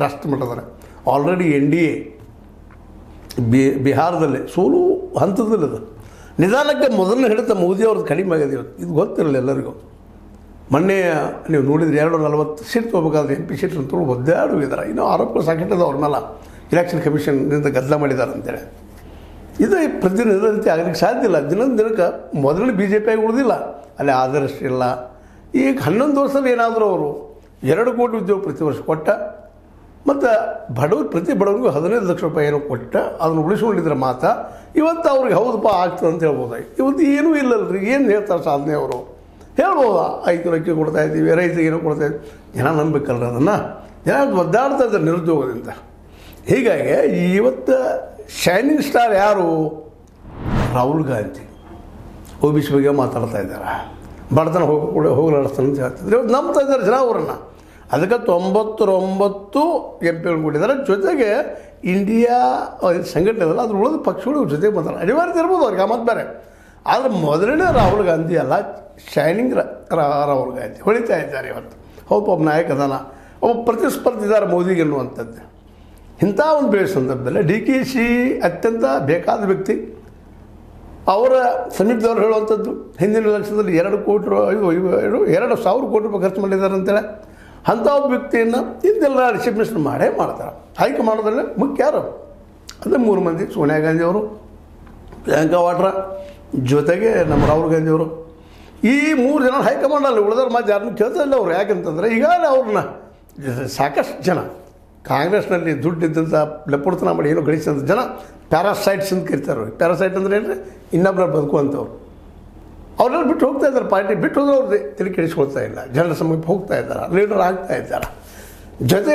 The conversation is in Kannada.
ರಾಷ್ಟ್ರ ಮಟ್ಟದಲ್ಲಿ. ಆಲ್ರೆಡಿ NDA ಬಿಹಾರದಲ್ಲಿ ಸೋಲು ಹಂತದಲ್ಲಿದೆ. ನಿಧಾನಕ್ಕೆ ಮೊದಲನೇ ಹಿಡಿತ ಮೋದಿ ಅವ್ರದ್ದು ಕಡಿಮೆ ಆಗಿದೆ ಇವತ್ತು. ಇದು ಗೊತ್ತಿರಲಿಲ್ಲ ಎಲ್ಲರಿಗೂ. ಮೊನ್ನೆ ನೀವು ನೋಡಿದ್ರೆ 240 ಸೀಟ್ ತೊಗೋಬೇಕಾದ್ರೆ MP ಸೀಟ್ ಅಂತೂ ಒದ್ದಾಡುವಿದ್ದಾರೆ. ಇನ್ನೂ ಆರೋಪಗಳು ಸಾಕಿಟ್ಟದ ಅವ್ರ ಮೇಲೆ ಇಲೆಕ್ಷನ್ ಕಮಿಷನ್ನಿಂದ ಗದ್ದಲ ಮಾಡಿದ್ದಾರೆ ಅಂತೇಳಿ. ಇದು ಪ್ರತಿನಿಧಿ ಆಗಲಿಕ್ಕೆ ಸಾಧ್ಯ ಇಲ್ಲ. ದಿನಕ್ಕೆ ಮೊದಲನೇ BJP ಆಗಿ ಉಳಿದಿಲ್ಲ, ಅಲ್ಲಿ ಆದರ್ಶ ಇಲ್ಲ. ಈಗ 11 ವರ್ಷದಲ್ಲಿ ಏನಾದರೂ ಅವರು 2 ಕೋಟಿ ಉದ್ಯೋಗ ಪ್ರತಿ ವರ್ಷ ಕೊಟ್ಟ, ಮತ್ತು ಪ್ರತಿ ಬಡವರಿಗೂ 15 ಲಕ್ಷ ರೂಪಾಯಿ ಏನೋ ಕೊಟ್ಟ, ಅದನ್ನು ಉಳಿಸ್ಕೊಂಡಿದ್ರೆ ಮಾತ್ರ ಇವತ್ತು ಅವ್ರಿಗೆ ಹೌದಪ್ಪ ಆಗ್ತದೆ ಅಂತ ಹೇಳ್ಬೋದು. ಇವತ್ತು ಏನೂ ಇಲ್ಲಲ್ರಿ. ಏನು ಹೇಳ್ತಾರೆ ಸಾಧನೆ ಅವರು? ಹೇಳ್ಬೋದಾ 5 ಲಕ್ಷ ಕೊಡ್ತಾಯಿದ್ದೀವಿ, ರೈತರಿಗೆ ಏನೋ ಕೊಡ್ತಾಯಿದ್ದೀವಿ. ಜನ ನಂಬಬೇಕಲ್ರಿ ಅದನ್ನು. ಜನ ಒದ್ದಾಡ್ತಾ ಇದ್ದಾರೆ ನಿರುದ್ಯೋಗದಿಂದ. ಹೀಗಾಗಿ ಇವತ್ತು ಶೈನಿಂಗ್ ಸ್ಟಾರ್ ಯಾರು? ರಾಹುಲ್ ಗಾಂಧಿ. OBC ಬಗ್ಗೆ ಮಾತಾಡ್ತಾ ಇದ್ದಾರೆ. ಬಡತನ ಹೋಗಲಾಡಿಸ್ತಾನೆ ಅಂತ ಹೇಳ್ತಿದ್ರು. ಇವತ್ತು ನಂಬ್ತಾ ಇದ್ದಾರೆ ಜನ ಅವರನ್ನು. ಅದಕ್ಕೆ 99 MP ಕೊಟ್ಟಿದ್ದಾರೆ. ಜೊತೆಗೆ ಇಂಡಿಯಾ ಸಂಘಟನೆ ಅದಲ್ಲ, ಅದ್ರ ಉಳಿದ ಪಕ್ಷಗಳು ಜೊತೆಗೆ ಮಾತಾಡ ಅನಿವಾರ್ಯ ಇರ್ಬೋದು ಅವ್ರಿಗೆ, ಆ ಮಾತು ಬೇರೆ. ಆದರೆ ಮೊದಲನೇ ರಾಹುಲ್ ಗಾಂಧಿ ಅಲ್ಲ, ಶೈನಿಂಗ್ ರಾಹುಲ್ ಗಾಂಧಿ ಹೊಳಿತಾ ಇದ್ದಾರೆ ಇವತ್ತು. ಒಬ್ಬ ನಾಯಕ ಅದಾನ, ಒಬ್ಬ ಪ್ರತಿಸ್ಪರ್ಧಿ ಇದ್ದಾರೆ ಮೋದಿಗೆ ಎನ್ನುವಂಥದ್ದು. ಇಂಥ ಒಂದು ಬೇರೆ ಸಂದರ್ಭದಲ್ಲಿ DKC ಅತ್ಯಂತ ಬೇಕಾದ ವ್ಯಕ್ತಿ. ಅವರ ಸಮೀಪದವ್ರು ಹೇಳುವಂಥದ್ದು ಹಿಂದಿನ ಎಲೆಕ್ಷನ್ದಲ್ಲಿ 2 ಸಾವಿರ ಕೋಟಿ ರೂಪಾಯಿ ಖರ್ಚು ಮಾಡಿದ್ದಾರೆ ಅಂತೇಳಿ. ಅಂಥ ಒಬ್ಬ ವ್ಯಕ್ತಿಯನ್ನು ಹಿಂದೆಲ್ಲ ಚೀಫ್ ಮಿನಿಸ್ಟರ್ ಮಾಡೇ ಮಾಡ್ತಾರೆ. ಹೈಕಮಾಂಡದಲ್ಲಿ ಮುಖ್ಯ ಯಾರು? ಅಂದರೆ 3 ಮಂದಿ: ಸೋನಿಯಾ ಗಾಂಧಿ ಅವರು, ಪ್ರಿಯಾಂಕಾ ವಾಡ್ರಾ, ಜೊತೆಗೆ ನಮ್ಮ ರಾಹುಲ್ ಗಾಂಧಿ ಅವರು. ಈ 3 ಜನ ಹೈಕಮಾಂಡಲ್ಲಿ. ಉಳಿದವ್ರು ಮಾತು ಯಾರನ್ನೂ ಕೇಳ್ತಾ ಇಲ್ಲ ಅವರು. ಯಾಕೆಂತಂದರೆ ಈಗಾಗಲೇ ಅವ್ರನ್ನ ಸಾಕಷ್ಟು ಜನ ಕಾಂಗ್ರೆಸ್ನಲ್ಲಿ ದುಡ್ಡಿದ್ದಂಥ ಲಪುಡ್ತನ ಮಾಡಿ ಏನೋ ಗಳಿಸಿದಂಥ ಜನ ಪ್ಯಾರಾಸೈಟ್ಸ್ ಅಂತ ಕರಿತಾರೆ. ಪ್ಯಾರಾಸೈಟ್ ಅಂದರೆ ಏನು? ಇನ್ನೊಬ್ಬರ ಬದುಕುವಂಥವ್ರು. ಅವರೆಲ್ಲ ಬಿಟ್ಟು ಹೋಗ್ತಾ ಇದ್ದಾರೆ. ಪಾರ್ಟಿ ಬಿಟ್ಟು ಹೋದ್ರೆ ಅವ್ರದ್ದು ತಲೆ ಕೆಡಿಸ್ಕೊಳ್ತಾ ಇಲ್ಲ. ಜನರ ಸಮೀಪ ಹೋಗ್ತಾ ಇದ್ದಾರೆ, ಲೀಡರ್ ಆಗ್ತಾ ಇದ್ದಾರೆ. ಜೊತೆ